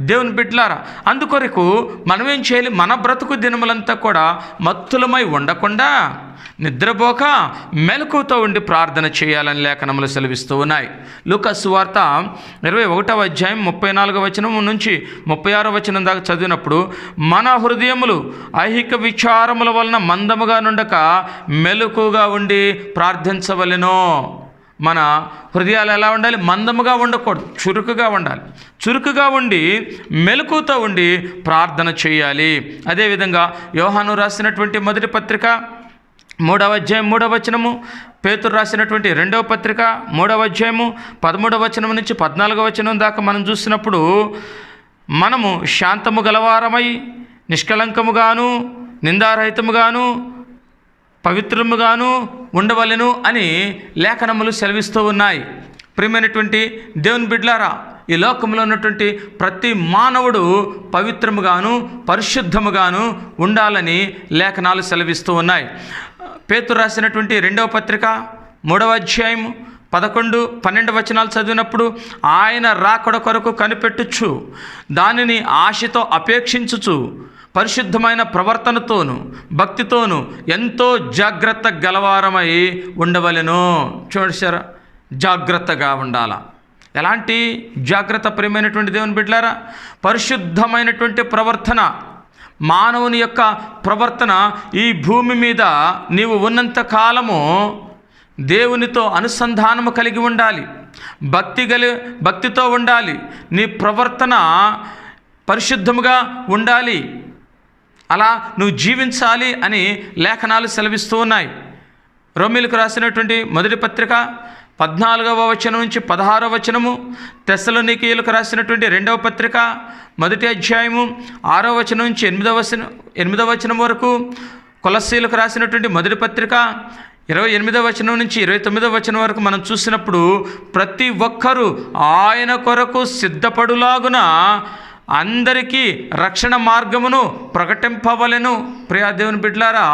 దేవుని బిడ్డలారా, అందుకొరకు మనం ఏం చేయాలి? మన బ్రతుకు దినములంతా కూడా మత్తులమై ఉండకుండా నిద్రపోక మెలకువతో ఉండి ప్రార్థన చేయాలని లేఖనములు సెలవిస్తూ ఉన్నాయి. లూకా సువార్త 21వ అధ్యాయం 34వ వచనం నుంచి 36వ వచనం దాకా చదివినప్పుడు, మన హృదయములు ఐహిక విచారముల వలన మందముగా నుండక మెలకుగా ఉండి ప్రార్థించవలెను. మన హృదయాలు ఎలా ఉండాలి? మందముగా ఉండకూడదు, చురుకుగా ఉండాలి. చురుకుగా ఉండి మెలకుతో ఉండి ప్రార్థన చేయాలి. అదేవిధంగా యోహాను రాసినటువంటి మొదటి పత్రిక 3వ అధ్యాయం 3వ వచనము, పేతురు రాసినటువంటి 2వ పత్రిక 3వ అధ్యాయము 13వ వచనం నుంచి 14వ వచనం దాకా మనం చూసినప్పుడు, మనము శాంతము గలవారమై నిష్కలంకముగాను నిందారహితముగాను పవిత్రముగాను ఉండవలెను అని లేఖనములు సెలవిస్తూ ఉన్నాయి. ప్రియమైనటువంటి దేవుని బిడ్డలారా, ఈ లోకంలో ఉన్నటువంటి ప్రతి మానవుడు పవిత్రముగాను పరిశుద్ధముగాను ఉండాలని లేఖనాలు సెలవిస్తూ ఉన్నాయి. పేతురు రాసినటువంటి 2వ పత్రిక 3వ అధ్యాయం 11, 12 వచనాలు చదివినప్పుడు, ఆయన రాకడ కొరకు కనిపెట్టుచు దానిని ఆశతో అపేక్షించుచు పరిశుద్ధమైన ప్రవర్తనతోను భక్తితోను ఎంతో జాగ్రత్త గలవారమై ఉండవలెను. చూసారా, జాగ్రత్తగా ఉండాలా. ఎలాంటి జాగ్రత్త? ప్రియమైనటువంటి దేవుని బిడ్డలారా, పరిశుద్ధమైనటువంటి ప్రవర్తన. మానవుని యొక్క ప్రవర్తన ఈ భూమి మీద నీవు ఉన్నంత కాలము దేవునితో అనుసంధానము కలిగి ఉండాలి, భక్తితో ఉండాలి. నీ ప్రవర్తన పరిశుద్ధముగా ఉండాలి. అలా నువ్వు జీవించాలి అని లేఖనాలు సెలవిస్తూ ఉన్నాయి. రోమీయులకు రాసినటువంటి మొదటి పత్రిక 14వ వచనం నుంచి 16వ వచనము, తెస్సలోనికీయులకు రాసినటువంటి 2వ పత్రిక 1వ అధ్యాయము 6వ వచనం నుంచి 8వ వచనం వరకు, కొలస్సీయులకు రాసినటువంటి మొదటి పత్రిక 28వ వచనం నుంచి 29వ వచనం వరకు మనం చూసినప్పుడు, ప్రతి ఒక్కరూ ఆయన కొరకు సిద్ధపడులాగున అందరికీ రక్షణ మార్గమును ప్రకటింపవలెను. ప్రియా దేవుని బిడ్డలారా,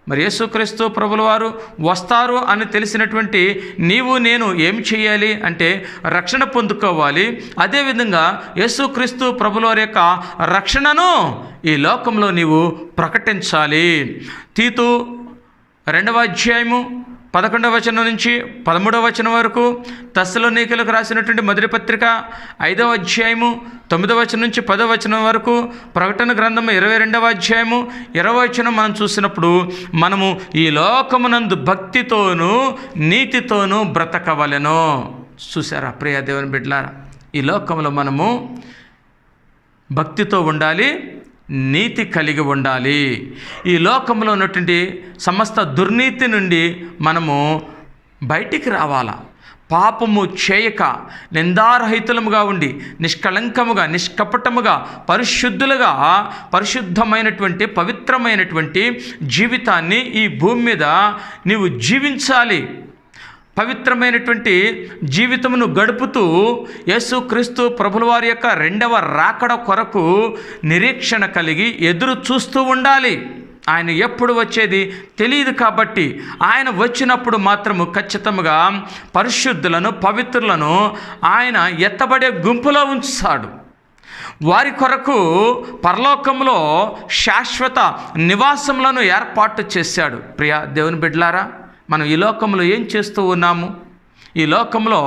మరి యేసుక్రీస్తు ప్రభుల వారు వస్తారు అని తెలిసినటువంటి నీవు నేను ఏం చేయాలి అంటే రక్షణ పొందుకోవాలి. అదేవిధంగా యేసుక్రీస్తు ప్రభుల వారి యొక్క రక్షణను ఈ లోకంలో నీవు ప్రకటించాలి. తీతు 2వ అధ్యాయము 11వ వచనం నుంచి 13వ వచనం వరకు, తెస్సలోనికీయులకు రాసినటువంటి మొదటి పత్రిక 5వ అధ్యాయము 9వ వచనం నుంచి 10వ వచనం వరకు, ప్రకటన గ్రంథము 22వ అధ్యాయము 20వ వచనం మనం చూసినప్పుడు, మనము ఈ లోకమునందు భక్తితోనూ నీతితోనూ బ్రతకవలెను. చూసారా ప్రియ దేవుని బిడ్డలారా, ఈ లోకంలో మనము భక్తితో ఉండాలి, నీతి కలిగి ఉండాలి. ఈ లోకంలో ఉన్నటువంటి సమస్త దుర్నీతి నుండి మనము బయటికి రావాలా. పాపము చేయక నిందారహితులముగా ఉండి నిష్కళంకముగా నిష్కపటముగా పరిశుద్ధులుగా పరిశుద్ధమైనటువంటి పవిత్రమైనటువంటి జీవితాన్ని ఈ భూమి మీద నీవు జీవించాలి. పవిత్రమైనటువంటి జీవితమును గడుపుతూ యేసుక్రీస్తు ప్రభుల వారి యొక్క 2వ రాకడ కొరకు నిరీక్షణ కలిగి ఎదురు చూస్తూ ఉండాలి. ఆయన ఎప్పుడు వచ్చేది తెలియదు కాబట్టి ఆయన వచ్చినప్పుడు మాత్రము ఖచ్చితంగా పరిశుద్ధులను పవిత్రులను ఆయన ఎత్తబడే గుంపులో ఉంచుతాడు. వారి కొరకు పరలోకంలో శాశ్వత నివాసములను ఏర్పాటు చేశాడు. ప్రియ దేవుని బిడ్డలారా, మనం ఈ లోకంలో ఏం చేస్తూ ఉన్నాము? ఈ లోకంలో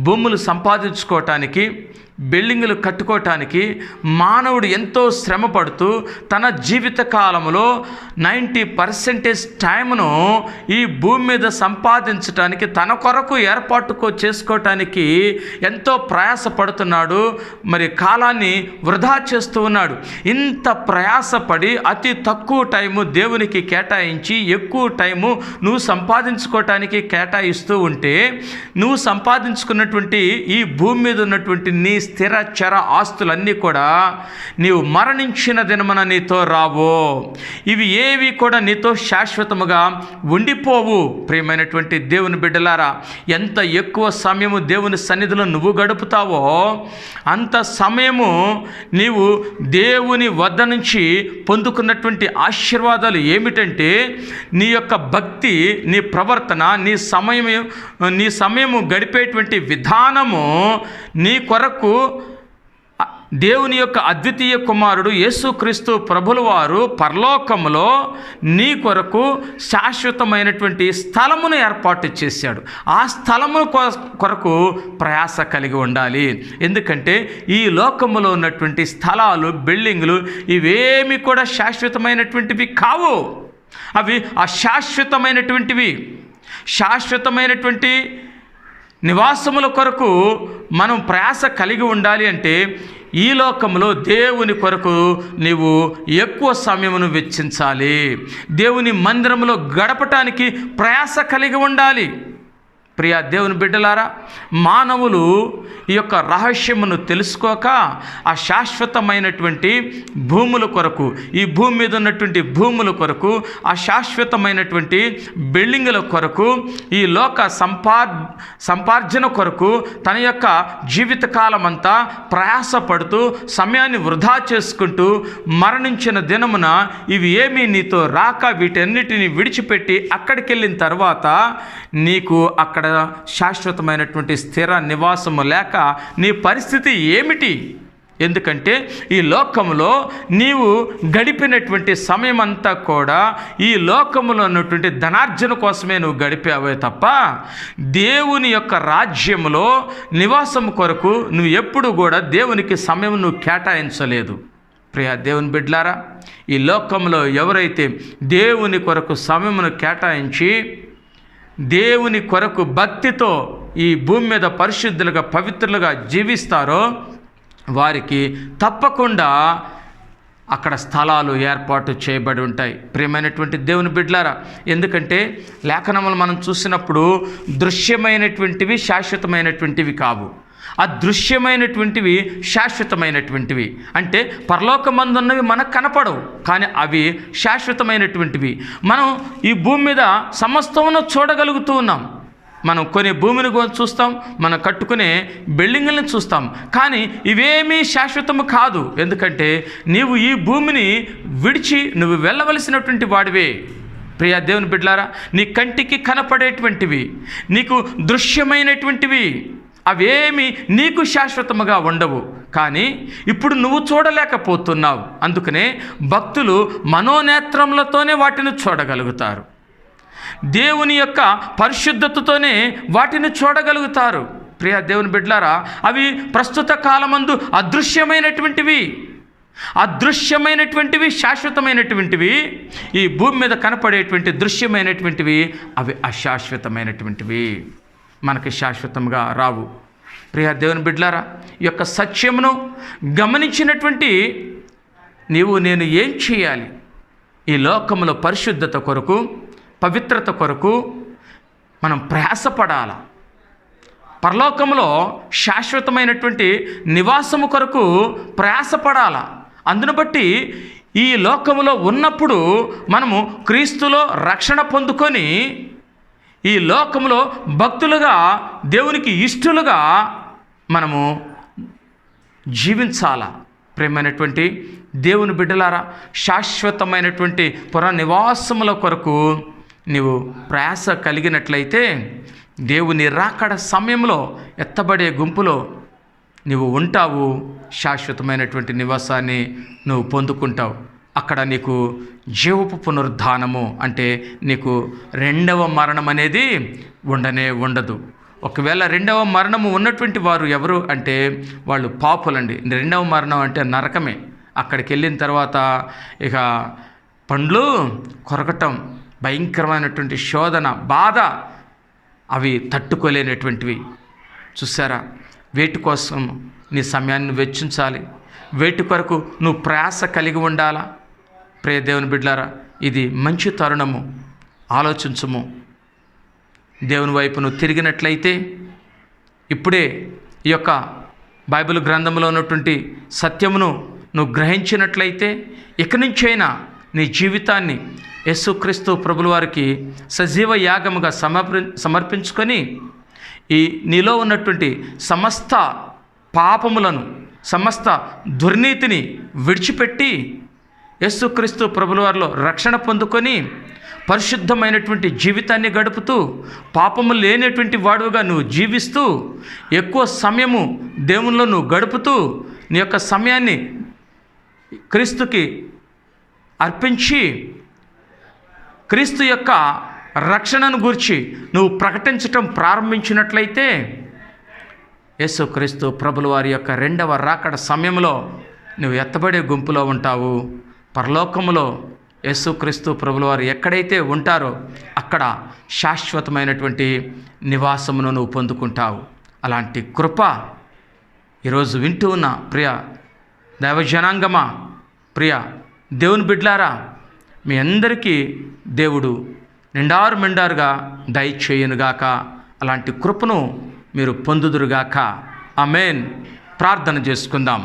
భూములు సంపాదించుకోవటానికి, బిల్డింగులు కట్టుకోవటానికి మానవుడు ఎంతో శ్రమ పడుతూ తన జీవిత కాలంలో 90% టైంను ఈ భూమి మీద సంపాదించటానికి, తన కొరకు ఏర్పాటు చేసుకోవటానికి ఎంతో ప్రయాసపడుతున్నాడు. మరి కాలాన్ని వృధా చేస్తూ ఉన్నాడు. ఇంత ప్రయాసపడి అతి తక్కువ టైము దేవునికి కేటాయించి ఎక్కువ టైము నువ్వు సంపాదించుకోవటానికి కేటాయిస్తూ ఉంటే, నువ్వు సంపాదించుకున్నటువంటి ఈ భూమి మీద ఉన్నటువంటి నీ స్థిర చర ఆస్తులన్నీ కూడా నీవు మరణించిన దినమున నీతో రావో. ఇవి ఏవి కూడా నీతో శాశ్వతముగా ఉండిపోవు. ప్రియమైనటువంటి దేవుని బిడ్డలారా, ఎంత ఎక్కువ సమయము దేవుని సన్నిధిలో నువ్వు గడుపుతావో అంత సమయము నీవు దేవుని వద్ద నుంచి పొందుకున్నటువంటి ఆశీర్వాదాలు ఏమిటంటే, నీ యొక్క భక్తి, నీ ప్రవర్తన, నీ సమయము గడిపేటువంటి విధానము, నీ కొరకు దేవుని యొక్క అద్వితీయ కుమారుడు యేసుక్రీస్తు ప్రభుల వారు పరలోకములో నీ కొరకు శాశ్వతమైనటువంటి స్థలమును ఏర్పాటు చేశాడు. ఆ స్థలము కొరకు ప్రయాస కలిగి ఉండాలి. ఎందుకంటే ఈ లోకములో ఉన్నటువంటి స్థలాలు, బిల్డింగులు ఇవేమి కూడా శాశ్వతమైనటువంటివి కావు. అవి అశాశ్వతమైనటువంటివి. శాశ్వతమైనటువంటి నివాసముల కొరకు మనం ప్రయాస కలిగి ఉండాలి అంటే ఈ లోకంలో దేవుని కొరకు నీవు ఎక్కువ సమయమును వెచ్చించాలి. దేవుని మందిరంలో గడపటానికి ప్రయాస కలిగి ఉండాలి. ప్రియ దేవుని బిడ్డలారా, మానవులు ఈ యొక్క రహస్యమును తెలుసుకోక ఆ శాశ్వతమైనటువంటి భూముల కొరకు, ఈ భూమి మీద ఉన్నటువంటి భూముల కొరకు, ఆ శాశ్వతమైనటువంటి బిల్డింగుల కొరకు, ఈ లోక సంపార్జన కొరకు తన యొక్క జీవితకాలం అంతా ప్రయాసపడుతూ సమయాన్ని వృధా చేసుకుంటూ మరణించిన దినమున ఇవి ఏమీ నీతో రాక వీటన్నిటిని విడిచిపెట్టి అక్కడికి వెళ్ళిన తర్వాత నీకు అక్కడ శాశ్వతమైనటువంటి స్థిర నివాసము లేక నీ పరిస్థితి ఏమిటి? ఎందుకంటే ఈ లోకములో నీవు గడిపినటువంటి సమయం అంతా కూడా ఈ లోకములో ఉన్నటువంటి ధనార్జన కోసమే నువ్వు గడిపావే తప్ప దేవుని యొక్క రాజ్యములో నివాసం కొరకు నువ్వు ఎప్పుడు కూడా దేవునికి సమయం నువ్వు కేటాయించలేదు. ప్రియ దేవుని బిడ్డలారా, ఈ లోకంలో ఎవరైతే దేవుని కొరకు సమయమును కేటాయించి దేవుని కొరకు భక్తితో ఈ భూమి మీద పరిశుద్ధులుగా, పవిత్రులుగా జీవిస్తారో వారికి తప్పకుండా అక్కడ స్థలాలు ఏర్పాటు చేయబడి ఉంటాయి. ప్రియమైనటువంటి దేవుని బిడ్డలారా, ఎందుకంటే లేఖనములు మనం చూసినప్పుడు దృశ్యమైనటువంటివి శాశ్వతమైనటువంటివి కావు, అదృశ్యమైనటువంటివి శాశ్వతమైనటువంటివి. అంటే పరలోకమందున్నవి మనకు కనపడవు, కానీ అవి శాశ్వతమైనటువంటివి. మనం ఈ భూమి మీద సమస్తమును చూడగలుగుతూ ఉన్నాం. మనం కొనే భూమిని చూస్తాం, మనం కట్టుకునే బిల్డింగులను చూస్తాం, కానీ ఇవేమీ శాశ్వతము కాదు. ఎందుకంటే నీవు ఈ భూమిని విడిచి నువ్వు వెళ్ళవలసినటువంటి వాడివే. ప్రియ దేవుని బిడ్డలారా, నీ కంటికి కనపడేటువంటివి, నీకు దృశ్యమైనటువంటివి అవేమి నీకు శాశ్వతముగా ఉండవు. కానీ ఇప్పుడు నువ్వు చూడలేకపోతున్నావు. అందుకనే భక్తులు మనోనేత్రములతోనే వాటిని చూడగలుగుతారు. దేవుని యొక్క పరిశుద్ధతతోనే వాటిని చూడగలుగుతారు. ప్రియ దేవుని బిడ్డలారా, అవి ప్రస్తుత కాలమందు అదృశ్యమైనటువంటివి శాశ్వతమైనటువంటివి. ఈ భూమి మీద కనపడేటువంటి దృశ్యమైనటువంటివి అవి అశాశ్వతమైనటువంటివి, మనకి శాశ్వతంగా రావు. ప్రియ దేవుని బిడ్డలారా, ఈ యొక్క సత్యమును గమనించినటువంటి నేను ఏం చేయాలి? ఈ లోకంలో పరిశుద్ధత కొరకు, పవిత్రత కొరకు మనం ప్రయాసపడాల. పరలోకంలో శాశ్వతమైనటువంటి నివాసము కొరకు ప్రయాసపడాల. అందును బట్టి ఈ లోకములో ఉన్నప్పుడు మనము క్రీస్తులో రక్షణ పొందుకొని ఈ లోకములో భక్తులుగా, దేవునికి ఇష్టలుగా మనము జీవించాల. ప్రియమైనటువంటి దేవుని బిడ్డలారా, శాశ్వతమైనటువంటి పుర నివాసముల కొరకు నీవు ప్రయాస కలిగినట్లయితే దేవుని రాకడ సమయంలో ఎత్తబడే గుంపులో నీవు ఉంటావు. శాశ్వతమైనటువంటి నివాసాన్ని నువ్వు పొందుకుంటావు. అక్కడ నీకు జీవపు పునరుద్ధానము అంటే నీకు రెండవ మరణం అనేది ఉండనే ఉండదు. ఒకవేళ రెండవ మరణము ఉన్నటువంటి వారు ఎవరు అంటే వాళ్ళు పాపులండి. రెండవ మరణం అంటే నరకమే. అక్కడికి వెళ్ళిన తర్వాత ఇక పండ్లు కొరకటం, భయంకరమైనటువంటి శోధన, బాధ, అవి తట్టుకోలేనటువంటివి. చూసారా, వేటి కోసం నీ సమయాన్ని వెచ్చించాలి, వేటి కొరకు నువ్వు ప్రయాస కలిగి ఉండాలా. ప్రియ దేవుని బిడ్డలారా, ఇది మంచి తరుణము. ఆలోచించుము. దేవుని వైపు నువ్వు తిరిగినట్లయితే, ఇప్పుడే ఈ యొక్క బైబిల్ గ్రంథంలో ఉన్నటువంటి సత్యమును నువ్వు గ్రహించినట్లయితే, ఇక నుంచైనా నీ జీవితాన్ని యేసుక్రీస్తు ప్రభుల వారికి సజీవ యాగముగా సమర్పించుకొని ఈ నీలో ఉన్నటువంటి సమస్త పాపములను, సమస్త దుర్నీతిని విడిచిపెట్టి యేసుక్రీస్తు ప్రభుల వారిలో రక్షణ పొందుకొని పరిశుద్ధమైనటువంటి జీవితాన్ని గడుపుతూ పాపము లేనటువంటి వాడుగా నువ్వు జీవిస్తూ ఎక్కువ సమయము దేవునిలో నువ్వు గడుపుతూ నీ యొక్క సమయాన్ని క్రీస్తుకి అర్పించి క్రీస్తు యొక్క రక్షణను గురించి నువ్వు ప్రకటించటం ప్రారంభించినట్లయితే యేసుక్రీస్తు ప్రభుల వారి యొక్క రెండవ రాకడ సమయంలో నువ్వు ఎత్తబడే గుంపులో ఉంటావు. పరలోకములో యేసుక్రీస్తు ప్రభుల వారు ఎక్కడైతే ఉంటారో అక్కడ శాశ్వతమైనటువంటి నివాసమును నువ్వు పొందుకుంటావు. అలాంటి కృప ఈరోజు వింటూ ఉన్న ప్రియ దైవజనాంగమా, ప్రియ దేవుని బిడ్లారా, మీ అందరికీ దేవుడు నిండారు మెండారుగా దయచేయునుగాక. అలాంటి కృపను మీరు పొందుదురుగాక. ఆమేన్. ప్రార్థన చేసుకుందాం.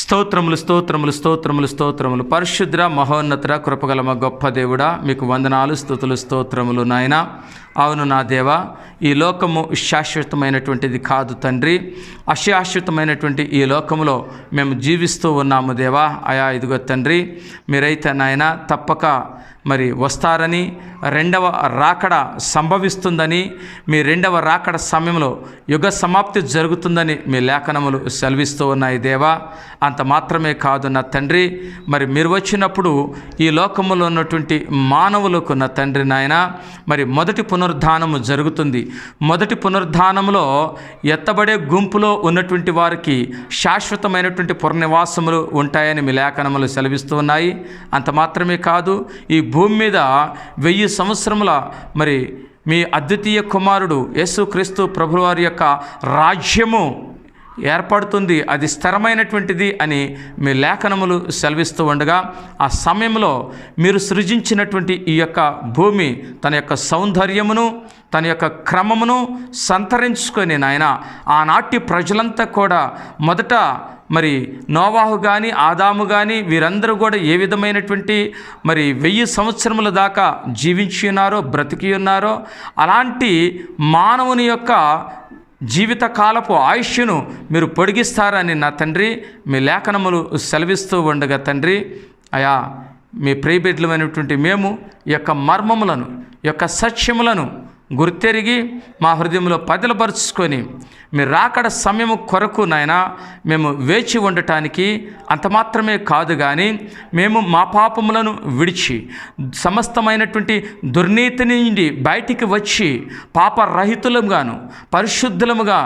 స్తోత్రములు స్తోత్రములు స్తోత్రములు స్తోత్రములు. పరిశుద్ర మహోన్నత కృపగలమ గొప్ప దేవుడా, మీకు వందనాలు, స్తుతులు, స్తోత్రములు నాయన. అవును నా దేవా, ఈ లోకము శాశ్వతమైనటువంటిది కాదు తండ్రి. అశాశ్వతమైనటువంటి ఈ లోకములో మేము జీవిస్తూ ఉన్నాము దేవా. అయా ఇదిగో తండ్రి, మీరైతే నాయన తప్పక మరి వస్తారని, రెండవ రాకడ సంభవిస్తుందని, మీ రెండవ రాకడ సమయంలో యుగ సమాప్తి జరుగుతుందని మీ లేఖనములు సెలవిస్తూ ఉన్నాయి దేవా. అంత మాత్రమే కాదు నా తండ్రి, మరి మీరు వచ్చినప్పుడు ఈ లోకములో ఉన్నటువంటి మానవులకు నా తండ్రి నాయన మరి మొదటి పునరుద్ధానము జరుగుతుంది. మొదటి పునరుద్ధానములో ఎత్తబడే గుంపులో ఉన్నటువంటి వారికి శాశ్వతమైనటువంటి పునర్నివాసములు ఉంటాయని మీ లేఖనములు సెలవిస్తూ ఉన్నాయి. అంత మాత్రమే కాదు, ఈ భూమి మీద 1000 సంవత్సరముల మరి మీ అద్వితీయ కుమారుడు యేసుక్రీస్తు ప్రభువారి యొక్క రాజ్యము ఏర్పడుతుంది, అది స్థిరమైనటువంటిది అని మీ లేఖనములు సెలవిస్తూ ఉండగా, ఆ సమయంలో మీరు సృజించినటువంటి ఈ యొక్క భూమి తన యొక్క సౌందర్యమును, తన యొక్క క్రమమును సంతరించుకొని నాయన ఆనాటి ప్రజలంతా కూడా మొదట మరి నోవాహు కానీ ఆదాము కానీ వీరందరూ కూడా ఏ విధమైనటువంటి మరి 1000 సంవత్సరముల దాకా జీవించి ఉన్నారో, బ్రతికి ఉన్నారో అలాంటి మానవుని యొక్క జీవితకాలపు ఆయుష్ను మీరు పొడిగిస్తారని నా తండ్రి మీ లేఖనములు సెలవిస్తూ ఉండగా తండ్రి, అయా మీ ప్రియబిడ్డలమైనటువంటి మేము ఈ యొక్క మర్మములను, ఈ యొక్క సత్యములను గుర్తెరిగి మా హృదయంలో పదిలపరుచుకొని మీ రాకడ సమయము కొరకు నాయనా మేము వేచి ఉండటానికి, అంత మాత్రమే కాదు కానీ మేము మా పాపములను విడిచి సమస్తమైనటువంటి దుర్నీతి నుండి బయటికి వచ్చి పాపరహితులముగాను పరిశుద్ధులముగా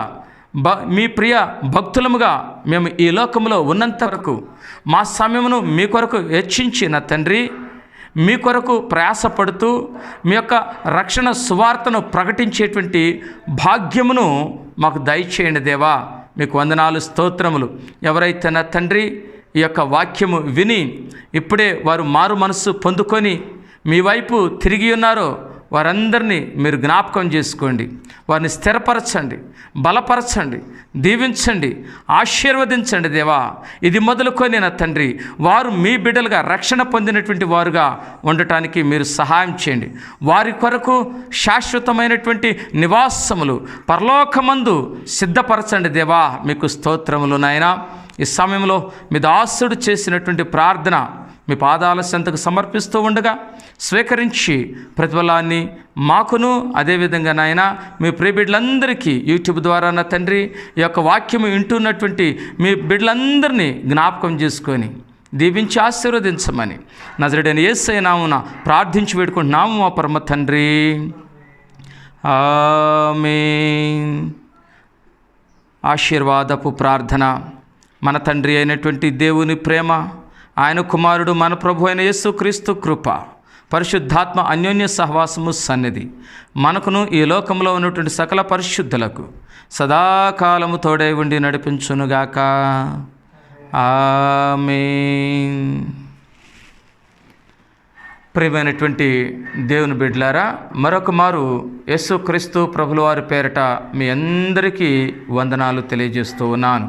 మీ ప్రియ భక్తులముగా మేము ఈ లోకంలో ఉన్నంత వరకు మా సమయమును మీ కొరకు వెచ్చించి నా తండ్రి మీ కొరకు ప్రయాసపడుతూ మీ యొక్క రక్షణ సువార్తను ప్రకటించేటువంటి భాగ్యమును మాకు దయచేయండి దేవా. మీకు వందనాలు, స్తోత్రములు. ఎవరైతే నా తండ్రి ఈ యొక్క వాక్యము విని ఇప్పుడే వారు మారు మనస్సు పొందుకొని మీ వైపు తిరిగి ఉన్నారో వారందరినీ మీరు జ్ఞాపకం చేసుకోండి, వారిని స్థిరపరచండి, బలపరచండి, దీవించండి, ఆశీర్వదించండి దేవా. ఇది మొదలుకొని నా తండ్రి వారు మీ బిడ్డలుగా రక్షణ పొందినటువంటి వారుగా ఉండటానికి మీరు సహాయం చేయండి. వారి కొరకు శాశ్వతమైనటువంటి నివాసములు పరలోకమందు సిద్ధపరచండి దేవా. మీకు స్తోత్రములు నాయనా. ఈ సమయంలో మీ దాసుడు చేసినటువంటి ప్రార్థన మీ పాదాల చెంతకు సమర్పిస్తూ ఉండగా స్వీకరించి ప్రతిఫలాన్ని మాకును, అదేవిధంగా నాయన మీ ప్రియ బిడ్డలందరికీ యూట్యూబ్ ద్వారా నా తండ్రి ఈ యొక్క వాక్యము వింటున్నటువంటి మీ బిడ్డలందరినీ జ్ఞాపకం చేసుకొని దీవించి ఆశీర్వదించమని నజరేయుడైన యేసయ్య నామమున ప్రార్థించి వేడుకుంటున్నాము మా పరమ తండ్రి. ఆమేన్. ఆశీర్వాదపు ప్రార్థన. మన తండ్రి అయినటువంటి దేవుని ప్రేమ, ఆయన కుమారుడు మన ప్రభు అయిన యేసుక్రీస్తు కృప, పరిశుద్ధాత్మ అన్యోన్య సహవాసము సన్నిధి మనకును ఈ లోకంలో ఉన్నటువంటి సకల పరిశుద్ధులకు సదాకాలము తోడై ఉండి నడిపించునుగాక. ఆమేన్. ప్రియమైనటువంటి దేవుని బిడ్డలారా, మరొక మారు యేసుక్రీస్తు ప్రభుల వారి పేరట మీ అందరికీ వందనాలు తెలియజేస్తూ ఉన్నాను.